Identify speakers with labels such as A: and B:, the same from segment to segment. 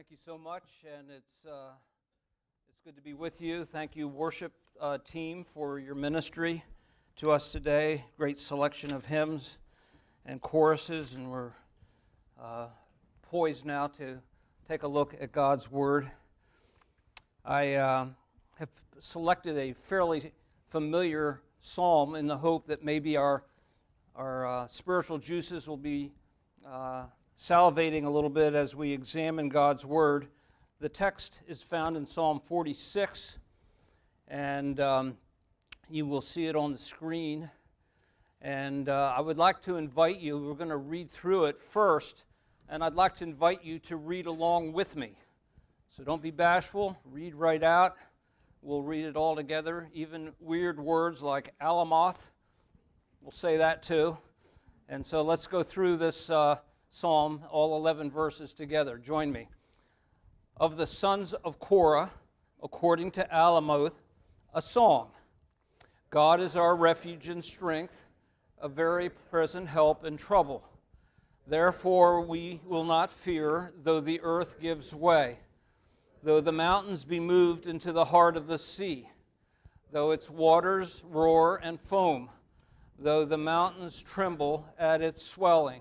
A: Thank you so much, and it's good to be with you. Thank you, worship team, for your ministry to us today. Great selection of hymns and choruses, and we're poised now to take a look at God's Word. I have selected a fairly familiar psalm in the hope that maybe our spiritual juices will be salivating a little bit as we examine God's Word. The text is found in Psalm 46, and you will see it on the screen. And I would like to invite you, we're going to read through it first, and I'd like to invite you to read along with me. So don't be bashful, read right out. We'll read it all together, even weird words like alamoth. We'll say that too. And so let's go through this psalm, all 11 verses together. Join me. Of the sons of Korah, according to Alamoth, a song. God is our refuge and strength, a very present help in trouble. Therefore we will not fear, though the earth gives way, though the mountains be moved into the heart of the sea, though its waters roar and foam, though the mountains tremble at its swelling.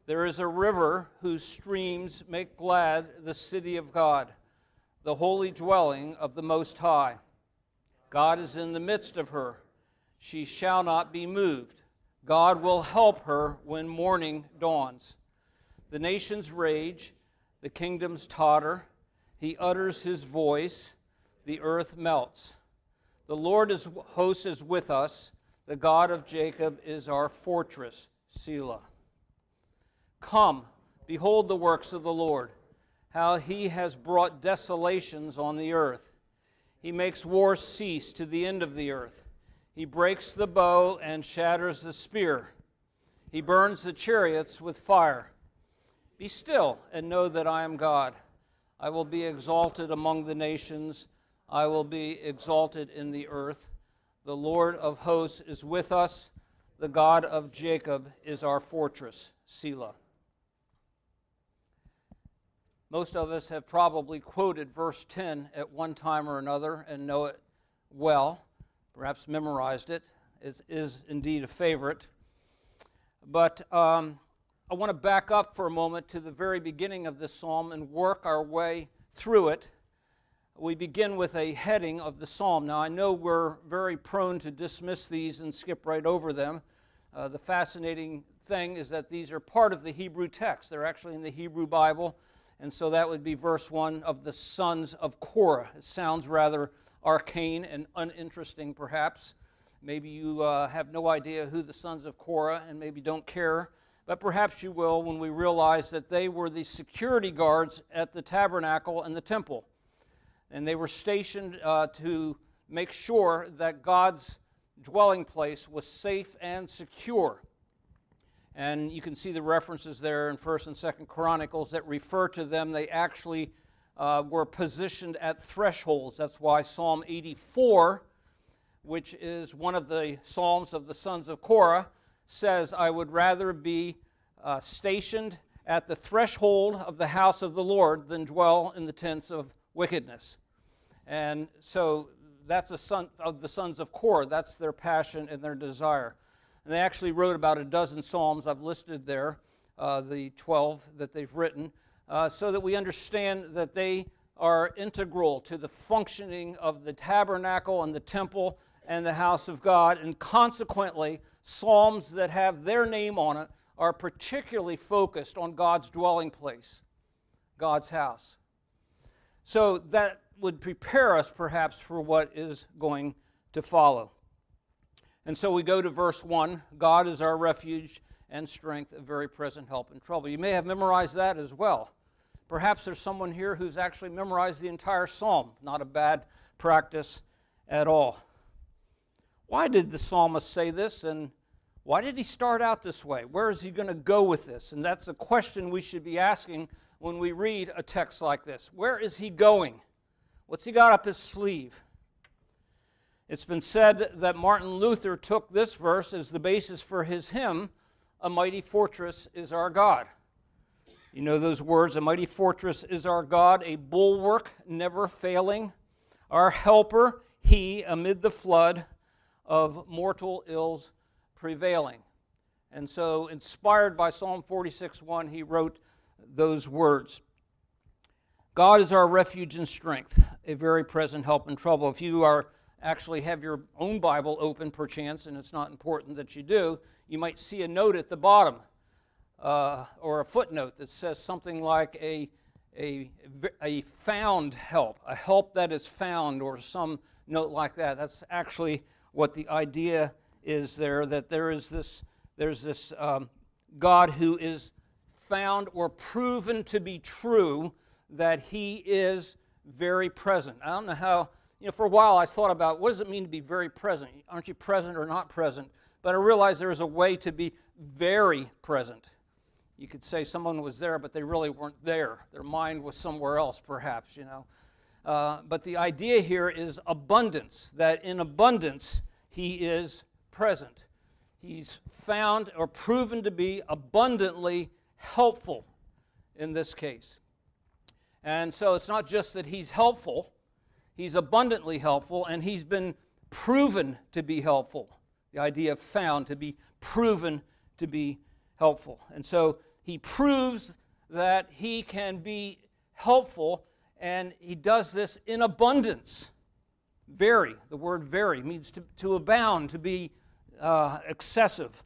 A: There is a river whose streams make glad the city of God, the holy dwelling of the Most High. God is in the midst of her. She shall not be moved. God will help her when morning dawns. The nations rage, the kingdoms totter. He utters his voice, the earth melts. The Lord of hosts is with us. The God of Jacob is our fortress, Selah. Come, behold the works of the Lord, how he has brought desolations on the earth. He makes war cease to the end of the earth. He breaks the bow and shatters the spear. He burns the chariots with fire. Be still and know that I am God. I will be exalted among the nations. I will be exalted in the earth. The Lord of hosts is with us. The God of Jacob is our fortress, Selah. Most of us have probably quoted verse 10 at one time or another and know it well, perhaps memorized it. It is indeed a favorite. But I want to back up for a moment to the very beginning of this psalm and work our way through it. We begin with a heading of the psalm. Now, I know we're very prone to dismiss these and skip right over them. The fascinating thing is that these are part of the Hebrew text. They're actually in the Hebrew Bible. And so that would be verse 1 of the sons of Korah. It sounds rather arcane and uninteresting, perhaps. Maybe you have no idea who the sons of Korah and maybe don't care. But perhaps you will when we realize that they were the security guards at the tabernacle and the temple. And they were stationed to make sure that God's dwelling place was safe and secure. And you can see the references there in 1st and 2nd Chronicles that refer to them. They actually were positioned at thresholds. That's why Psalm 84, which is one of the psalms of the sons of Korah, says, I would rather be stationed at the threshold of the house of the Lord than dwell in the tents of wickedness. And so that's a son of the sons of Korah. That's their passion and their desire. And they actually wrote about a dozen psalms. I've listed there, the 12 that they've written, so that we understand that they are integral to the functioning of the tabernacle and the temple and the house of God. And consequently, psalms that have their name on it are particularly focused on God's dwelling place, God's house. So that would prepare us perhaps for what is going to follow. And so we go to verse 1, God is our refuge and strength, a very present help in trouble. You may have memorized that as well. Perhaps there's someone here who's actually memorized the entire psalm. Not a bad practice at all. Why did the psalmist say this, and why did he start out this way? Where is he going to go with this? And that's a question we should be asking when we read a text like this. Where is he going? What's he got up his sleeve? It's been said that Martin Luther took this verse as the basis for his hymn, A Mighty Fortress is Our God. You know those words, a mighty fortress is our God, a bulwark never failing, our helper, he amid the flood of mortal ills prevailing. And so, inspired by Psalm 46:1, he wrote those words. God is our refuge and strength, a very present help in trouble. If you actually have your own Bible open, perchance, and it's not important that you do, you might see a note at the bottom or a footnote that says something like a found help, a help that is found, or some note like that. That's actually what the idea is there, that there's this God who is found or proven to be true, that he is very present. I don't know how, for a while I thought about what does it mean to be very present? Aren't you present or not present? But I realized there is a way to be very present. You could say someone was there, but they really weren't there. Their mind was somewhere else, perhaps, But the idea here is abundance, that in abundance he is present. He's found or proven to be abundantly helpful in this case. And so it's not just that he's helpful, he's abundantly helpful, and he's been proven to be helpful. The idea of found, to be proven to be helpful. And so he proves that he can be helpful, and he does this in abundance. Very, the word very means to abound, to be excessive.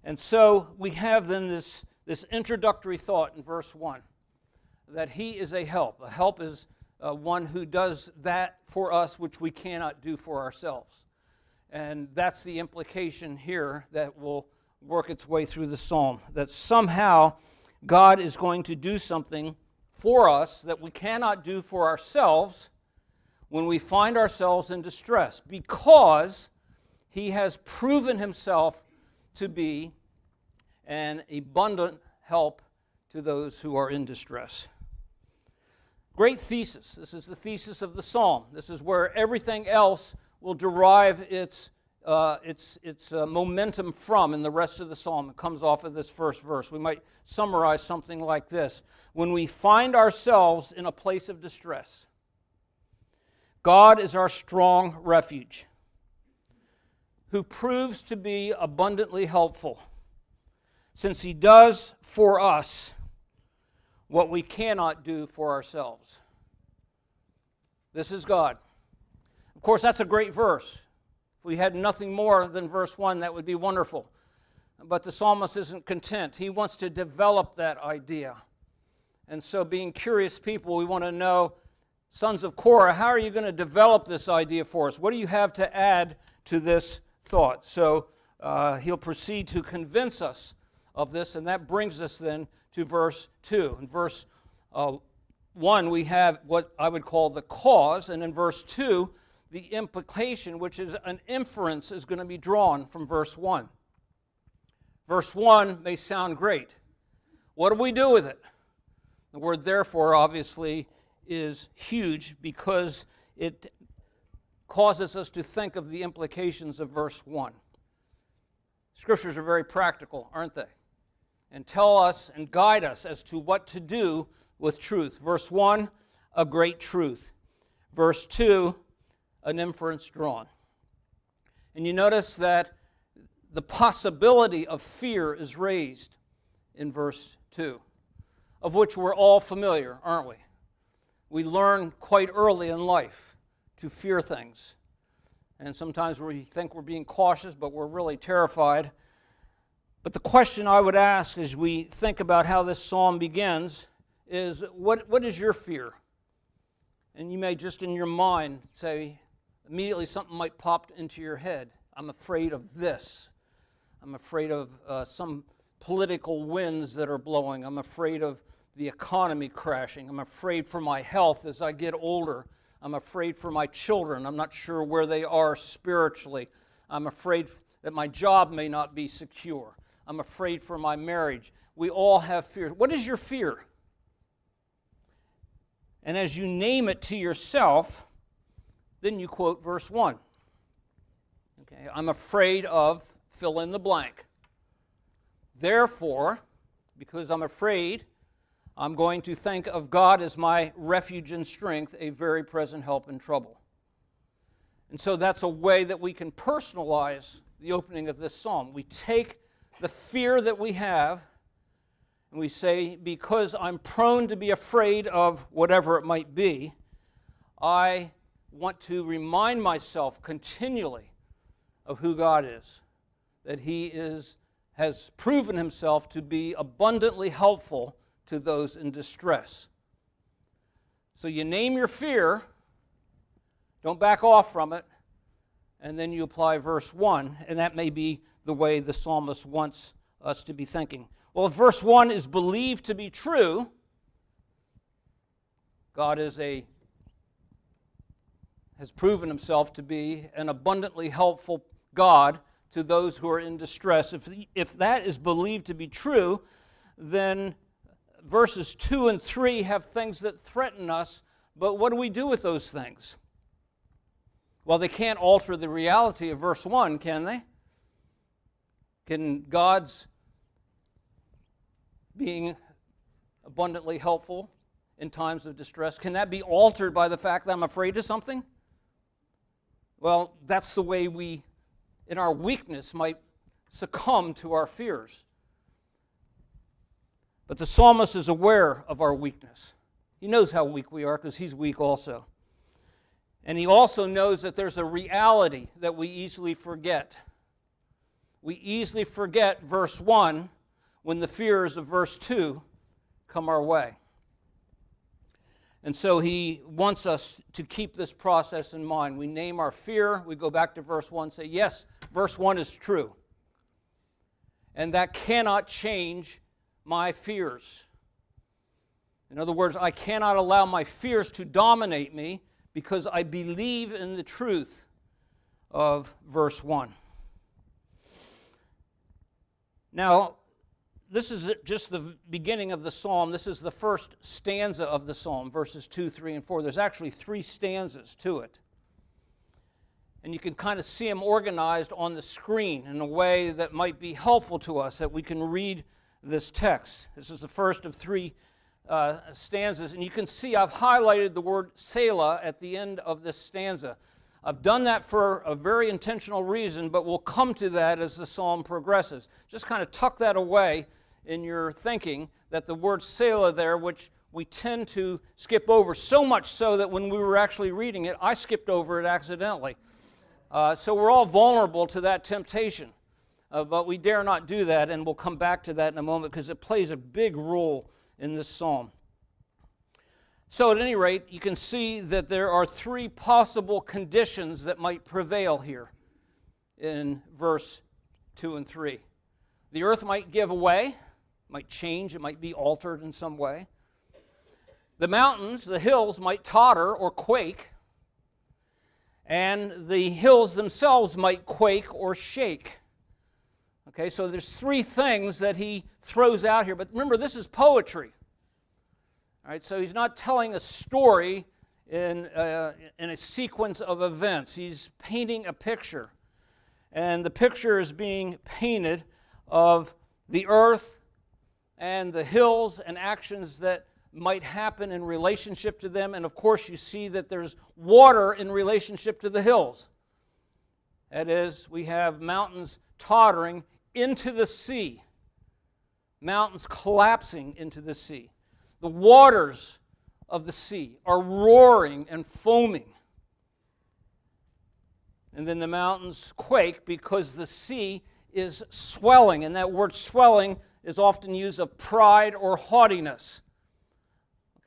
A: And so we have then this introductory thought in verse 1, that he is a help. A help is one who does that for us which we cannot do for ourselves. And that's the implication here that will work its way through the psalm, that somehow God is going to do something for us that we cannot do for ourselves when we find ourselves in distress, because he has proven himself to be an abundant help to those who are in distress. Great thesis. This is the thesis of the psalm. This is where everything else will derive its momentum from in the rest of the psalm. It comes off of this first verse. We might summarize something like this. When we find ourselves in a place of distress, God is our strong refuge, who proves to be abundantly helpful, since he does for us what we cannot do for ourselves. This is God. Of course, that's a great verse. If we had nothing more than verse 1, that would be wonderful. But the psalmist isn't content. He wants to develop that idea. And so, being curious people, we want to know, sons of Korah, how are you going to develop this idea for us? What do you have to add to this thought? So he'll proceed to convince us of this, and that brings us then to verse 2. In verse 1, we have what I would call the cause, and in verse 2, the implication, which is an inference, is going to be drawn from verse 1. Verse 1 may sound great. What do we do with it? The word therefore, obviously, is huge because it causes us to think of the implications of verse 1. Scriptures are very practical, aren't they? And tell us and guide us as to what to do with truth. Verse 1, a great truth. Verse 2, an inference drawn. And you notice that the possibility of fear is raised in verse 2, of which we're all familiar, aren't we? We learn quite early in life to fear things. And sometimes we think we're being cautious, but we're really terrified. But the question I would ask as we think about how this psalm begins is, what is your fear? And you may just in your mind say, immediately something might pop into your head. I'm afraid of this. I'm afraid of some political winds that are blowing. I'm afraid of the economy crashing. I'm afraid for my health as I get older. I'm afraid for my children. I'm not sure where they are spiritually. I'm afraid that my job may not be secure. I'm afraid for my marriage. We all have fears. What is your fear? And as you name it to yourself, then you quote verse 1. Okay, I'm afraid of fill in the blank. Therefore, because I'm afraid, I'm going to think of God as my refuge and strength, a very present help in trouble. And so that's a way that we can personalize the opening of this psalm. We take the fear that we have and we say, because I'm prone to be afraid of whatever it might be, I want to remind myself continually of who God is, that He has proven Himself to be abundantly helpful to those in distress. So you name your fear, don't back off from it, and then you apply verse 1, and that may be the way the psalmist wants us to be thinking. Well, if verse 1 is believed to be true, God has proven Himself to be an abundantly helpful God to those who are in distress. If that is believed to be true, then verses 2 and 3 have things that threaten us, but what do we do with those things? Well, they can't alter the reality of verse 1, can they? Can God's being abundantly helpful in times of distress, can that be altered by the fact that I'm afraid of something? Well, that's the way we, in our weakness, might succumb to our fears. But the psalmist is aware of our weakness. He knows how weak we are because he's weak also. And he also knows that there's a reality that we easily forget. We easily forget verse 1 when the fears of verse 2 come our way. And so he wants us to keep this process in mind. We name our fear, we go back to verse 1, say, yes, verse 1 is true. And that cannot change my fears. In other words, I cannot allow my fears to dominate me because I believe in the truth of verse 1. Now, this is just the beginning of the psalm. This is the first stanza of the psalm, verses 2, 3, and 4. There's actually 3 stanzas to it. And you can kind of see them organized on the screen in a way that might be helpful to us, that we can read this text. This is the first of 3 stanzas. And you can see I've highlighted the word Selah at the end of this stanza. I've done that for a very intentional reason, but we'll come to that as the psalm progresses. Just kind of tuck that away in your thinking, that the word Selah there, which we tend to skip over, so much so that when we were actually reading it, I skipped over it accidentally. So we're all vulnerable to that temptation, but we dare not do that, and we'll come back to that in a moment because it plays a big role in this psalm. So at any rate, you can see that there are 3 possible conditions that might prevail here in verse 2 and 3. The earth might give way, might change, it might be altered in some way. The mountains, the hills might totter or quake, and the hills themselves might quake or shake. Okay, so there's 3 things that he throws out here, but remember, this is poetry. All right, so he's not telling a story in a sequence of events. He's painting a picture. And the picture is being painted of the earth and the hills and actions that might happen in relationship to them. And of course, you see that there's water in relationship to the hills. That is, we have mountains tottering into the sea, mountains collapsing into the sea. The waters of the sea are roaring and foaming. And then the mountains quake because the sea is swelling. And that word swelling is often used of pride or haughtiness.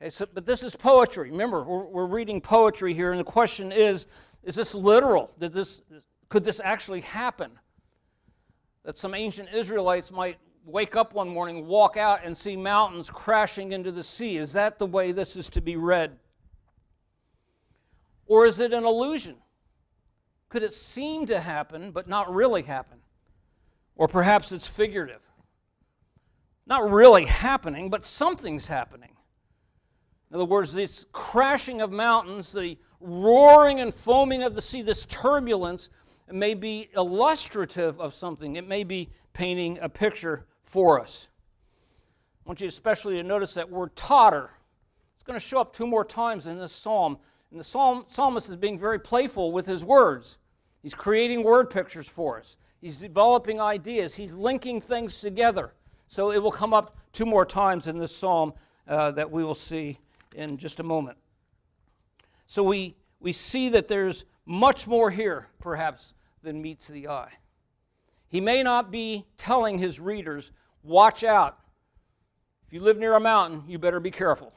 A: Okay, but this is poetry. Remember, we're reading poetry here, and the question is this literal? Could this actually happen? That some ancient Israelites might wake up one morning, walk out, and see mountains crashing into the sea. Is that the way this is to be read? Or is it an illusion? Could it seem to happen, but not really happen? Or perhaps it's figurative. Not really happening, but something's happening. In other words, this crashing of mountains, the roaring and foaming of the sea, this turbulence may be illustrative of something. It may be painting a picture for us. I want you especially to notice that word totter. It's going to show up 2 more times in this psalm. And the psalmist is being very playful with his words. He's creating word pictures for us. He's developing ideas. He's linking things together. So it will come up 2 more times in this psalm that we will see in just a moment. So we see that there's much more here, perhaps, than meets the eye. He may not be telling his readers, watch out. If you live near a mountain, you better be careful.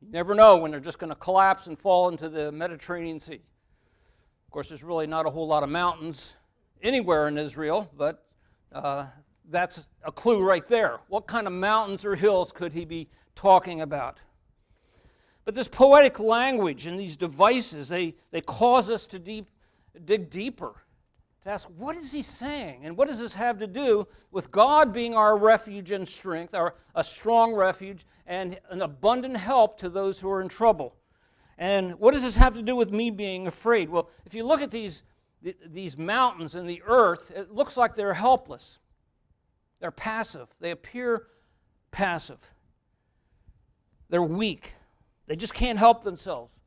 A: You never know when they're just going to collapse and fall into the Mediterranean Sea. Of course, there's really not a whole lot of mountains anywhere in Israel, but that's a clue right there. What kind of mountains or hills could he be talking about? But this poetic language and these devices, they cause us to dig deeper, to ask, what is he saying? And what does this have to do with God being our refuge and strength, a strong refuge, and an abundant help to those who are in trouble? And what does this have to do with me being afraid? Well, if you look at these mountains and the earth, it looks like they're helpless. They're passive. They appear passive. They're weak. They just can't help themselves.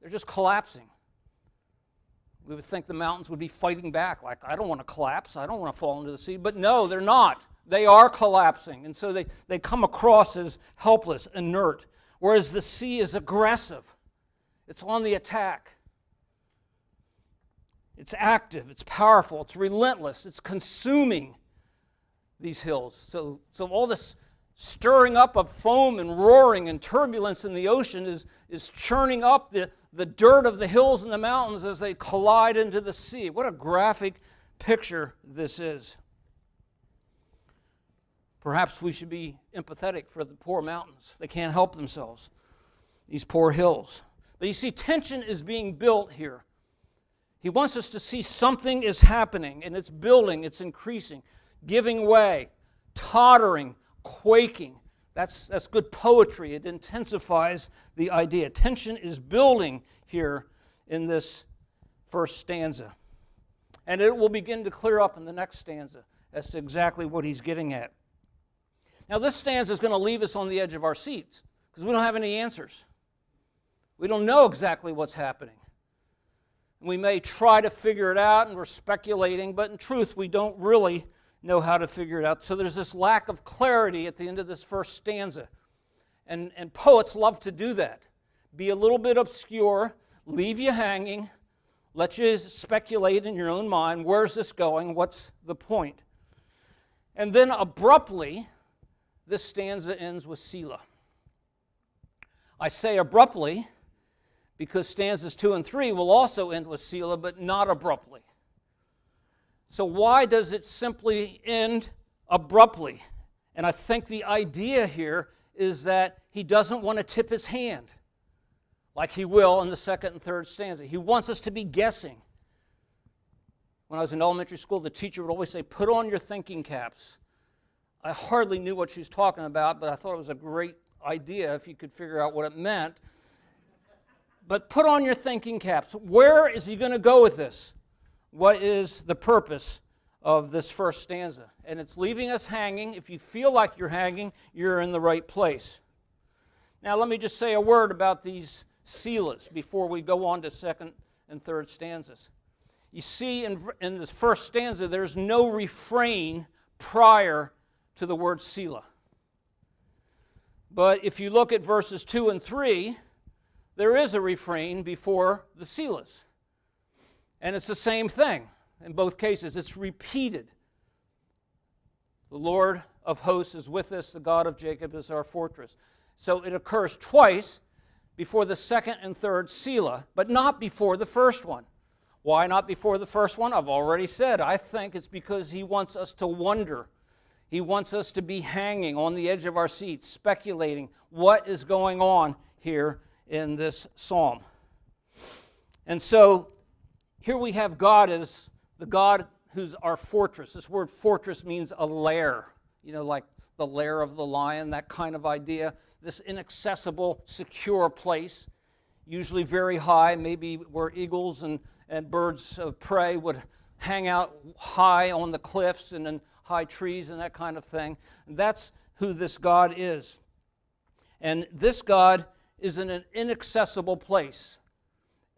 A: They're just collapsing. We would think the mountains would be fighting back, like, I don't want to collapse, I don't want to fall into the sea. But no, they're not. They are collapsing. And so they come across as helpless, inert, whereas the sea is aggressive. It's on the attack. It's active, it's powerful, it's relentless, it's consuming these hills. So all this stirring up of foam and roaring and turbulence in the ocean is churning up the dirt of the hills and the mountains as they collide into the sea. What a graphic picture this is. Perhaps we should be empathetic for the poor mountains. They can't help themselves, these poor hills. But you see, tension is being built here. He wants us to see something is happening, and it's building, it's increasing, giving way, tottering, quaking. That's good poetry. It intensifies the idea. Tension is building here in this first stanza. And it will begin to clear up in the next stanza as to exactly what he's getting at. Now, this stanza is going to leave us on the edge of our seats because we don't have any answers. We don't know exactly what's happening. We may try to figure it out, and we're speculating, but in truth, we don't really know how to figure it out. So there's this lack of clarity at the end of this first stanza. And poets love to do that. Be a little bit obscure, leave you hanging, let you speculate in your own mind, where's this going, what's the point? And then abruptly, this stanza ends with Selah. I say abruptly because stanzas 2 and 3 will also end with Selah, but not abruptly. So why does it simply end abruptly? And I think the idea here is that he doesn't want to tip his hand like he will in the second and third stanza. He wants us to be guessing. When I was in elementary school, the teacher would always say, put on your thinking caps. I hardly knew what she was talking about, but I thought it was a great idea if you could figure out what it meant. But put on your thinking caps. Where is he going to go with this? What is the purpose of this first stanza? And it's leaving us hanging. If you feel like you're hanging, you're in the right place. Now let me just say a word about these Selahs before we go on to second and third stanzas. You see in this first stanza, there's no refrain prior to the word Selah. But if you look at verses 2 and 3, there is a refrain before the Selahs. And it's the same thing in both cases. It's repeated. The Lord of hosts is with us. The God of Jacob is our fortress. So it occurs twice before the second and third Selah, but not before the first one. Why not before the first one? I've already said. I think it's because he wants us to wonder. He wants us to be hanging on the edge of our seats, speculating what is going on here in this psalm. And so here we have God as the God who's our fortress. This word fortress means a lair, like the lair of the lion, that kind of idea. This inaccessible, secure place, usually very high, maybe where eagles and birds of prey would hang out high on the cliffs and in high trees and that kind of thing. And that's who this God is. And this God is in an inaccessible place.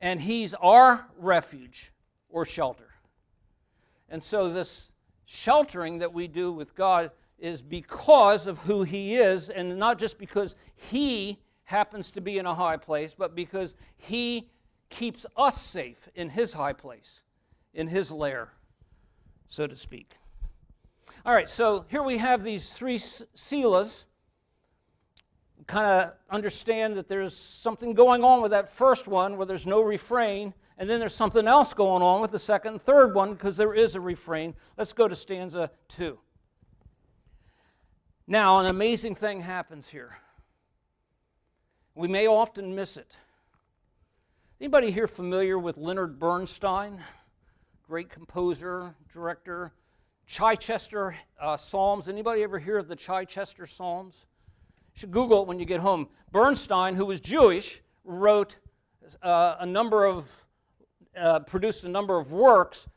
A: And He's our refuge or shelter. And so this sheltering that we do with God is because of who He is, and not just because He happens to be in a high place, but because He keeps us safe in His high place, in His lair, so to speak. All right, so here we have these three selahs. Kind of understand that there's something going on with that first one where there's no refrain, and then there's something else going on with the second and third one because there is a refrain. Let's go to stanza 2. Now, an amazing thing happens here. We may often miss it. Anybody here familiar with Leonard Bernstein? Great composer, director. Chichester Psalms. Anybody ever hear of the Chichester Psalms? You should Google it when you get home. Bernstein, who was Jewish, wrote produced a number of works,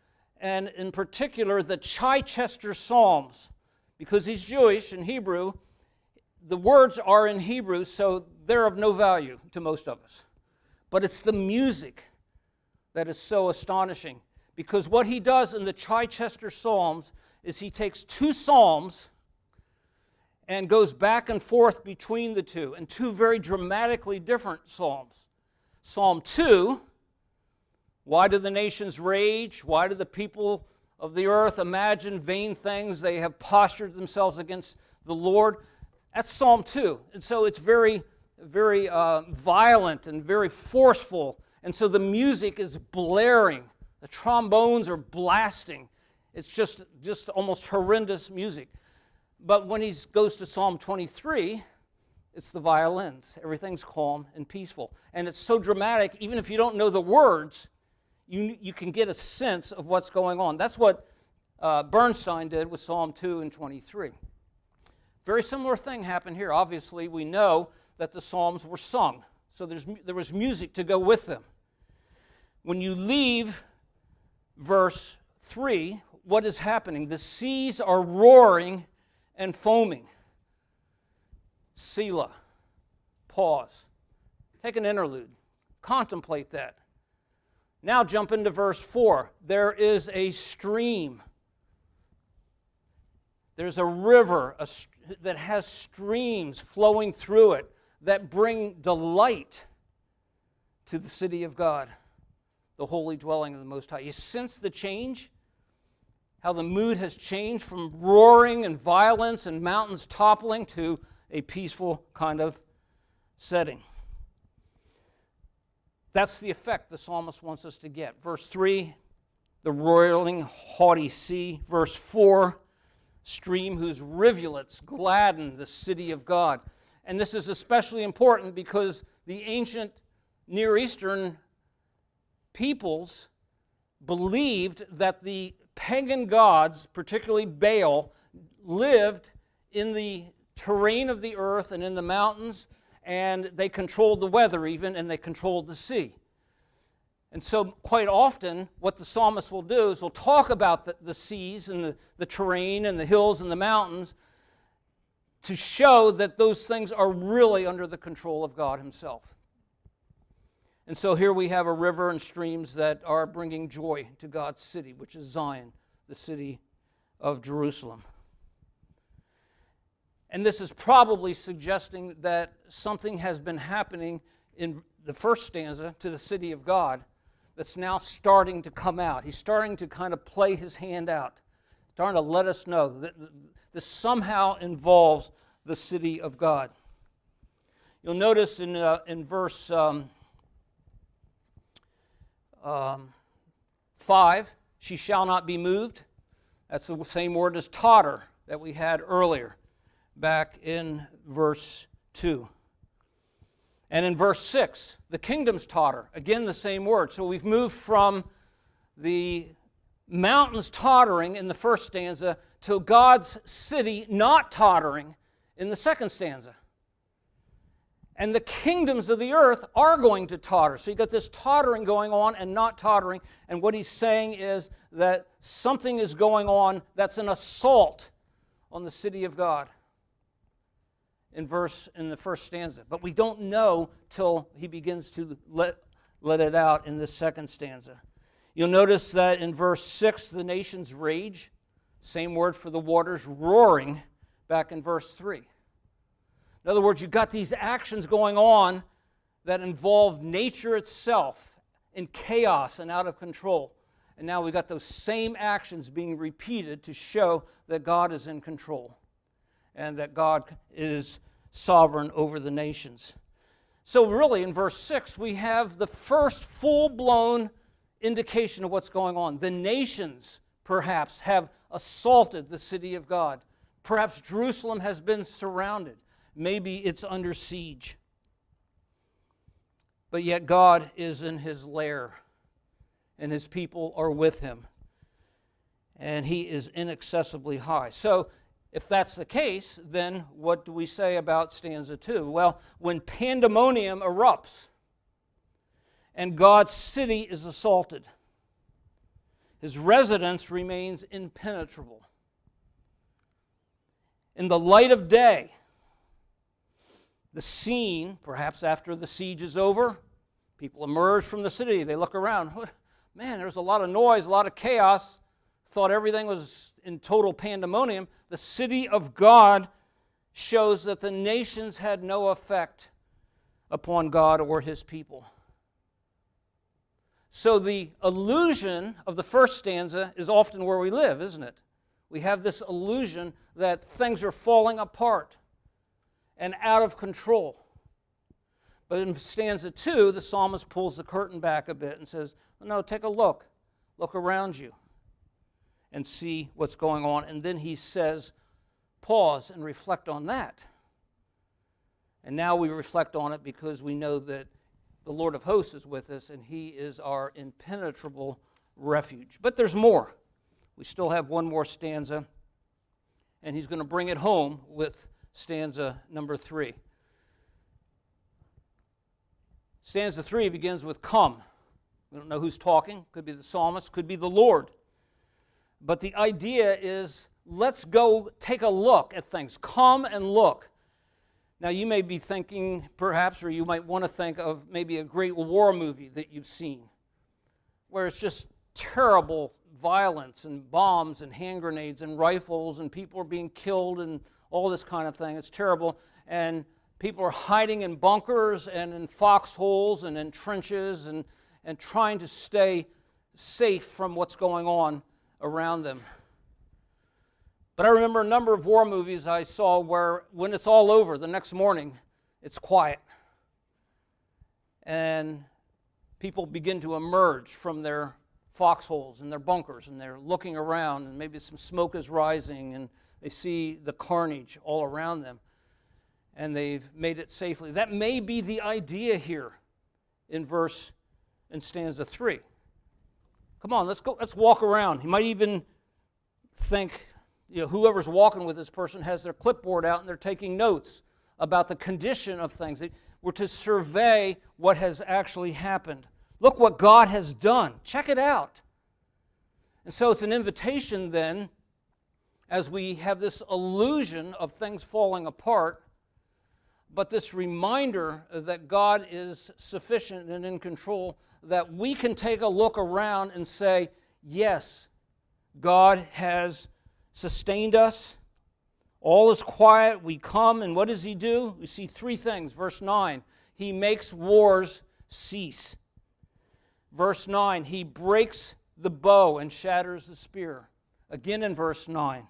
A: and in particular the Chichester Psalms. Because he's Jewish in Hebrew, the words are in Hebrew, so they're of no value to most of us. But it's the music that is so astonishing. Because what he does in the Chichester Psalms is he takes two psalms and goes back and forth between the two, and two very dramatically different psalms. Psalm 2, why do the nations rage? Why do the people of the earth imagine vain things? They have postured themselves against the Lord. That's Psalm 2. And so it's very, very violent and very forceful. And so the music is blaring. The trombones are blasting. It's just almost horrendous music. But when he goes to Psalm 23, it's the violins. Everything's calm and peaceful. And it's so dramatic, even if you don't know the words, you can get a sense of what's going on. That's what Bernstein did with Psalm 2 and 23. Very similar thing happened here. Obviously, we know that the Psalms were sung, so there was music to go with them. When you leave verse 3, what is happening? The seas are roaring and foaming. Selah. Pause. Take an interlude. Contemplate that. Now jump into verse 4. There is a stream. There's a river that has streams flowing through it that bring delight to the city of God, the holy dwelling of the Most High. You sense the change? How the mood has changed from roaring and violence and mountains toppling to a peaceful kind of setting. That's the effect the psalmist wants us to get. Verse 3, the roiling, haughty sea. Verse 4, stream whose rivulets gladden the city of God. And this is especially important because the ancient Near Eastern peoples believed that the pagan gods, particularly Baal, lived in the terrain of the earth and in the mountains, and they controlled the weather even, and they controlled the sea. And so quite often what the psalmist will do is he'll talk about the seas and the terrain and the hills and the mountains to show that those things are really under the control of God Himself. And so here we have a river and streams that are bringing joy to God's city, which is Zion, the city of Jerusalem. And this is probably suggesting that something has been happening in the first stanza to the city of God that's now starting to come out. He's starting to kind of play his hand out, starting to let us know that this somehow involves the city of God. You'll notice in verse 5, she shall not be moved. That's the same word as totter that we had earlier, back in verse 2. And in verse 6, the kingdoms totter. Again, the same word. So we've moved from the mountains tottering in the first stanza to God's city not tottering in the second stanza. And the kingdoms of the earth are going to totter. So you've got this tottering going on and not tottering. And what he's saying is that something is going on that's an assault on the city of God. in the first stanza, but we don't know till he begins to let it out in the second stanza. You'll notice that in verse 6, the nations rage. Same word for the waters, roaring, back in verse 3. In other words, you've got these actions going on that involve nature itself in chaos and out of control. And now we've got those same actions being repeated to show that God is in control and that God is sovereign over the nations. So really, in verse 6, we have the first full-blown indication of what's going on. The nations, perhaps, have assaulted the city of God. Perhaps Jerusalem has been surrounded. Maybe it's under siege. But yet God is in his lair, and his people are with him. And he is inaccessibly high. So, if that's the case, then what do we say about stanza 2? Well, when pandemonium erupts and God's city is assaulted, his residence remains impenetrable. In the light of day, the scene, perhaps after the siege is over, people emerge from the city, they look around. Man, there's a lot of noise, a lot of chaos. Thought everything was in total pandemonium. The city of God shows that the nations had no effect upon God or his people. So the illusion of the first stanza is often where we live, isn't it? We have this illusion that things are falling apart and out of control. But in stanza 2, the psalmist pulls the curtain back a bit and says, no, take a look. Look around you and see what's going on. And then he says, pause and reflect on that. And now we reflect on it because we know that the Lord of hosts is with us and he is our impenetrable refuge. But there's more. We still have one more stanza, and he's going to bring it home with stanza number 3. Stanza 3 begins with come. We don't know who's talking. Could be the psalmist, could be the Lord. But the idea is, let's go take a look at things. Come and look. Now, you may be thinking, perhaps, or you might want to think of maybe a great war movie that you've seen, where it's just terrible violence and bombs and hand grenades and rifles and people are being killed and all this kind of thing. It's terrible. And people are hiding in bunkers and in foxholes and in trenches and trying to stay safe from what's going on around them. But I remember a number of war movies I saw where when it's all over, the next morning, it's quiet. And people begin to emerge from their foxholes and their bunkers, and they're looking around, and maybe some smoke is rising, and they see the carnage all around them, and they've made it safely. That may be the idea here in stanza 3. Come on, let's walk around. You might even think, whoever's walking with this person has their clipboard out and they're taking notes about the condition of things. We're to survey what has actually happened. Look what God has done. Check it out. And so it's an invitation then, as we have this illusion of things falling apart, but this reminder that God is sufficient and in control, that we can take a look around and say, yes, God has sustained us. All is quiet. We come, and what does he do? We see 3 things. Verse 9, he makes wars cease. Verse 9, he breaks the bow and shatters the spear. Again in verse 9,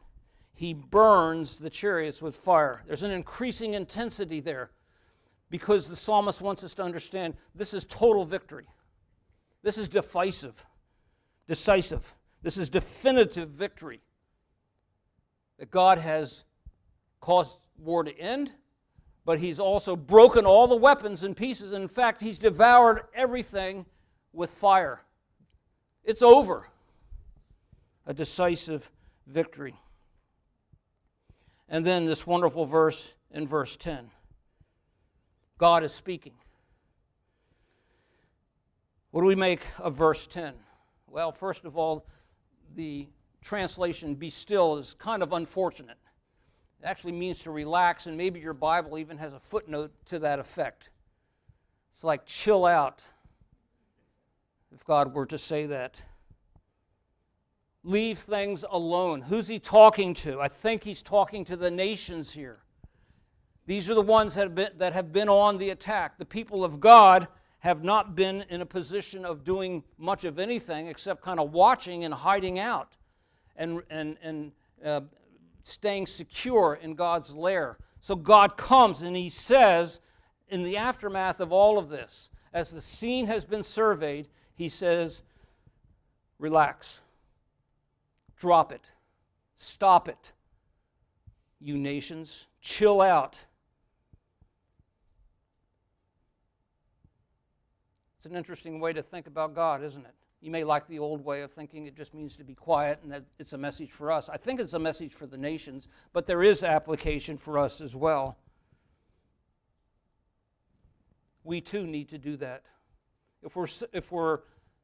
A: he burns the chariots with fire. There's an increasing intensity there because the psalmist wants us to understand this is total victory. This is decisive. This is definitive victory. That God has caused war to end, but he's also broken all the weapons in pieces. And in fact, he's devoured everything with fire. It's over. A decisive victory. And then this wonderful verse in verse 10. God is speaking. What do we make of verse 10? Well, first of all, the translation, be still, is kind of unfortunate. It actually means to relax, and maybe your Bible even has a footnote to that effect. It's like chill out, if God were to say that. Leave things alone. Who's he talking to? I think he's talking to the nations here. These are the ones that have been on the attack. The people of God have not been in a position of doing much of anything except kind of watching and hiding out and staying secure in God's lair. So God comes and he says, in the aftermath of all of this, as the scene has been surveyed, he says, relax, drop it, stop it, you nations, chill out. It's an interesting way to think about God, isn't it? You may like the old way of thinking it just means to be quiet and that it's a message for us. I think it's a message for the nations, but there is application for us as well. We too need to do that. If we're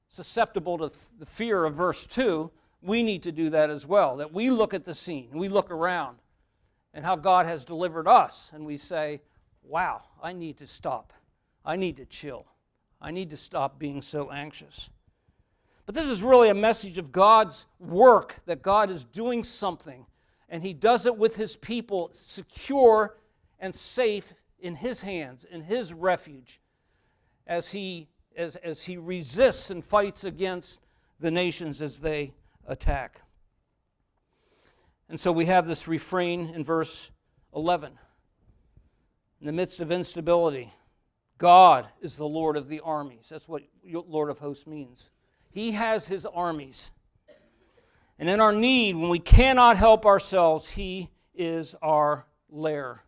A: susceptible to the fear of verse 2, we need to do that as well, that we look at the scene, we look around and how God has delivered us, and we say, wow, I need to stop. I need to chill. I need to stop being so anxious. But this is really a message of God's work, that God is doing something, and he does it with his people secure and safe in his hands, in his refuge, as he resists and fights against the nations as they attack. And so we have this refrain in verse 11. In the midst of instability, God is the Lord of the armies. That's what Lord of hosts means. He has his armies. And in our need, when we cannot help ourselves, he is our lair.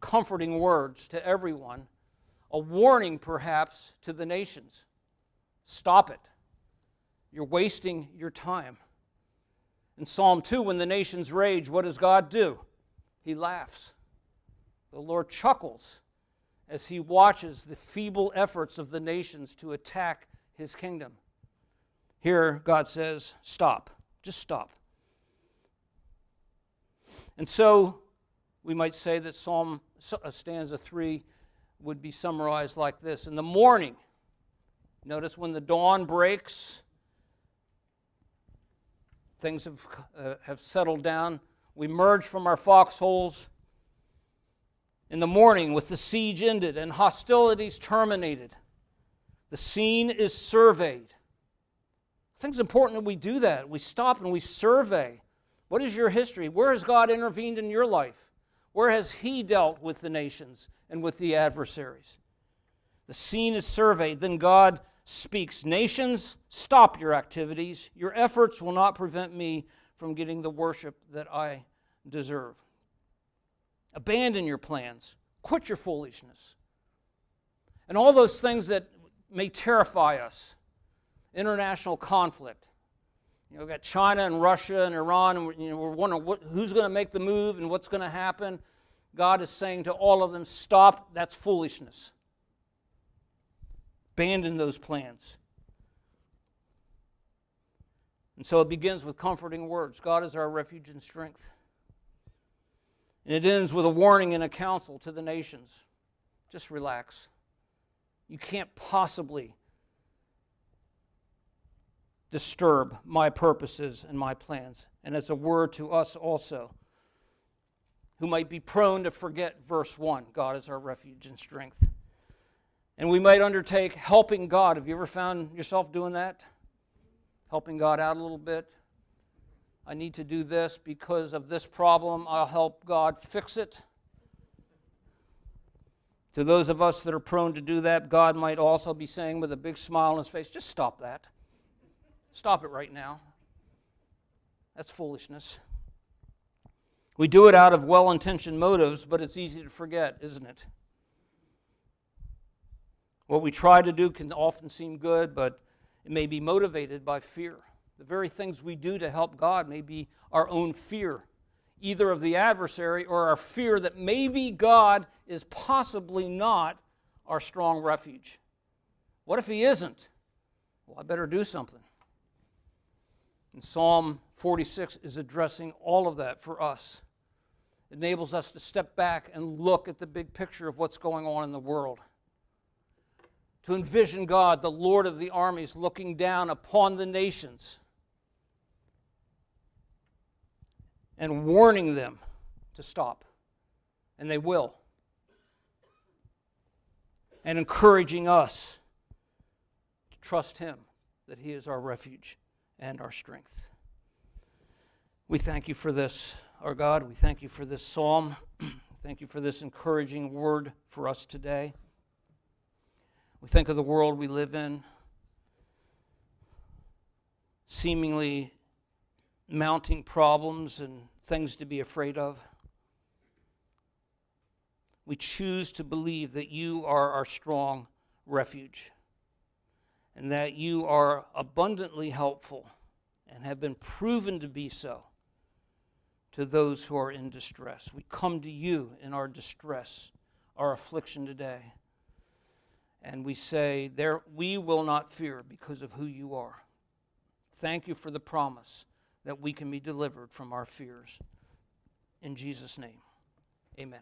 A: Comforting words to everyone. A warning, perhaps, to the nations. Stop it. You're wasting your time. In Psalm 2, when the nations rage, what does God do? He laughs. The Lord chuckles as he watches the feeble efforts of the nations to attack his kingdom. Here, God says, stop. Just stop. And so, we might say that stanza 3 would be summarized like this. In the morning, notice when the dawn breaks, things have settled down. We emerge from our foxholes. In the morning, with the siege ended and hostilities terminated, the scene is surveyed. I think it's important that we do that. We stop and we survey. What is your history? Where has God intervened in your life? Where has he dealt with the nations and with the adversaries? The scene is surveyed. Then God speaks. Nations, stop your activities. Your efforts will not prevent me from getting the worship that I deserve. Abandon your plans. Quit your foolishness. And all those things that may terrify us. International conflict. We've got China and Russia and Iran, and we're wondering who's going to make the move and what's going to happen. God is saying to all of them, stop, that's foolishness. Abandon those plans. And so it begins with comforting words. God is our refuge and strength. And it ends with a warning and a counsel to the nations. Just relax. You can't possibly disturb my purposes and my plans. And it's a word to us also, who might be prone to forget verse 1. God is our refuge and strength. And we might undertake helping God. Have you ever found yourself doing that? Helping God out a little bit? I need to do this because of this problem. I'll help God fix it. To those of us that are prone to do that, God might also be saying with a big smile on his face, just stop that. Stop it right now. That's foolishness. We do it out of well-intentioned motives, but it's easy to forget, isn't it? What we try to do can often seem good, but it may be motivated by fear. The very things we do to help God may be our own fear, either of the adversary or our fear that maybe God is possibly not our strong refuge. What if he isn't? Well, I better do something. And Psalm 46 is addressing all of that for us. enables us to step back and look at the big picture of what's going on in the world. To envision God, the Lord of the armies, looking down upon the nations and warning them to stop. And they will. And encouraging us to trust Him, that He is our refuge and our strength. We thank You for this, our God. We thank You for this psalm. Thank You for this encouraging word for us today. We think of the world we live in, seemingly mounting problems and things to be afraid of. We choose to believe that You are our strong refuge and that You are abundantly helpful and have been proven to be so to those who are in distress. We come to You in our distress, our affliction today, and we say, we will not fear because of who You are. Thank You for the promise that we can be delivered from our fears. In Jesus' name, amen.